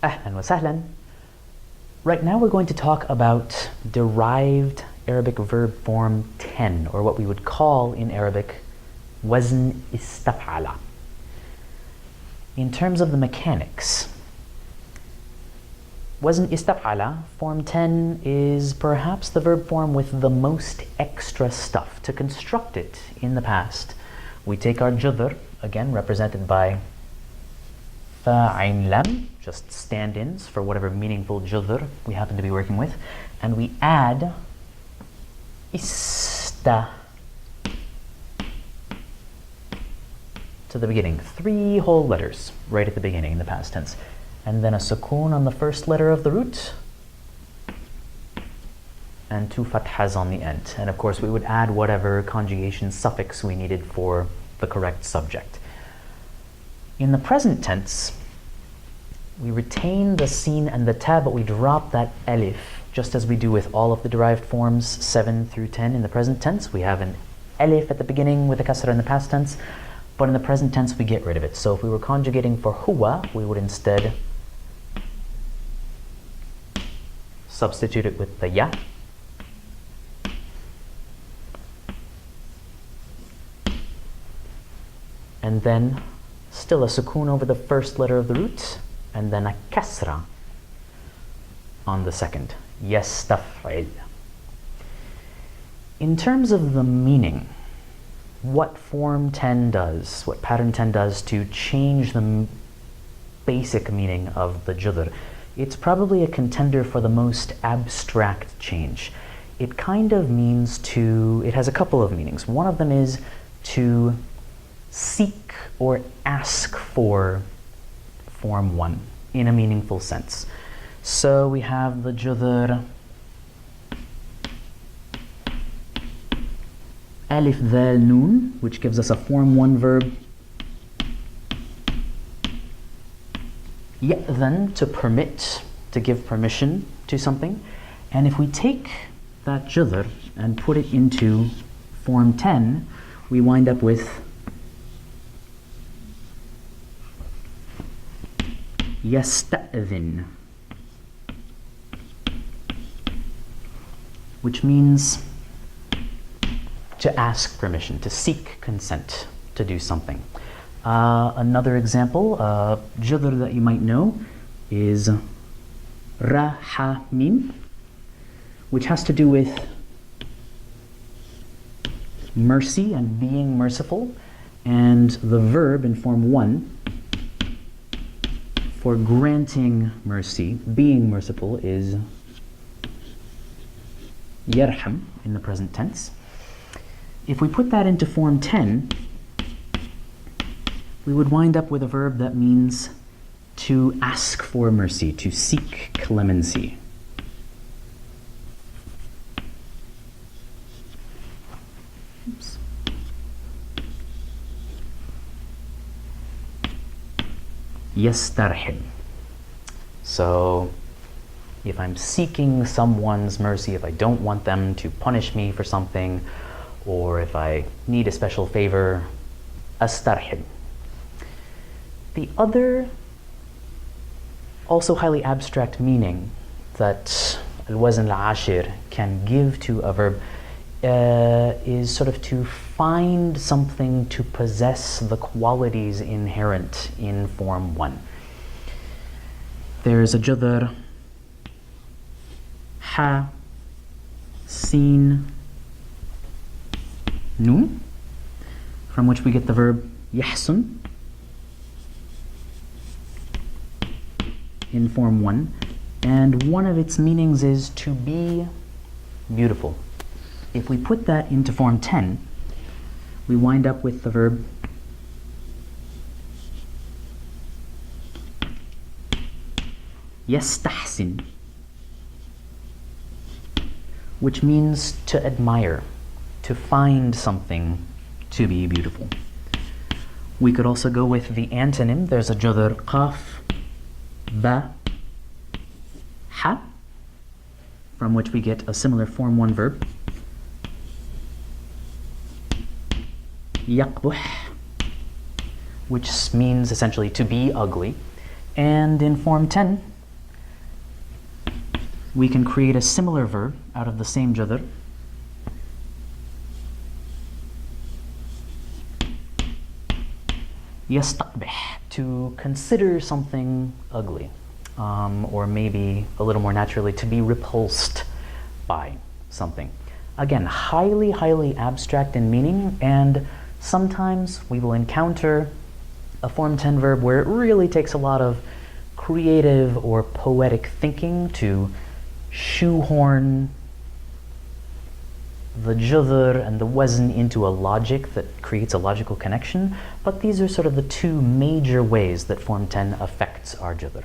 Ahlan wa sahlan. Right now we're going to talk about derived Arabic verb form 10, or what we would call in Arabic Wazn istaf'ala. In terms of the mechanics, Wazn istaf'ala, form 10, is perhaps the verb form with the most extra stuff. To construct it in the past, we take our judr, again represented by fa, ayn, lam, just stand-ins for whatever meaningful judr we happen to be working with, and we add ista to the beginning. 3 whole letters right at the beginning in the past tense. And then a sukoon on the first letter of the root, and 2 fathas on the end. And of course we would add whatever conjugation suffix we needed for the correct subject. In the present tense, we retain the sin and the ta, but we drop that alif, just as we do with all of the derived forms 7 through 10 in the present tense. We have an alif at the beginning with a kasra in the past tense, but in the present tense we get rid of it. So if we were conjugating for huwa, we would instead substitute it with the ya, and then still a sukoon over the first letter of the root, and then a kasra on the second. Yastaf'il. In terms of the meaning, what form 10 does, what pattern 10 does to change the basic meaning of the judr, it's probably a contender for the most abstract change. It kind of means to, it has a couple of meanings. One of them is to seek or ask for form 1 in a meaningful sense. So we have the judr alif dhal noon, which gives us a form 1 verb. Ya'dhan, to permit, to give permission to something. And if we take that judr and put it into form 10, we wind up with yasta'dhin, which means to ask permission, to seek consent to do something. Another example, judr that you might know is ra, ha, mim, which has to do with mercy and being merciful, and the verb in form 1 for granting mercy, being merciful, is yarham in the present tense. If we put that into form 10, we would wind up with a verb that means to ask for mercy, to seek clemency. Oops. Yastarhib. So if I'm seeking someone's mercy, if I don't want them to punish me for something, or if I need a special favor, astarhib. The other, also highly abstract meaning that al-wazn al-ashir can give to a verb is sort of to find something to possess the qualities inherent in form 1. There's a judr ha, sin, noon, from which we get the verb yahsun in form 1, and one of its meanings is to be beautiful. If we put that into form 10, we wind up with the verb yastahsin, which means to admire, to find something to be beautiful. We could also go with the antonym. There's a judr qaf, ba, ha, from which we get a similar form 1 verb, yaqbuh, which means essentially to be ugly. And in form 10, we can create a similar verb out of the same jadr. يستقبح, to consider something ugly, or maybe a little more naturally, to be repulsed by something. Again, highly, highly abstract in meaning, and sometimes we will encounter a Form 10 verb where it really takes a lot of creative or poetic thinking to shoehorn the jadr and the wazn into a logic that creates a logical connection, but these are sort of the two major ways that Form 10 affects our jadr.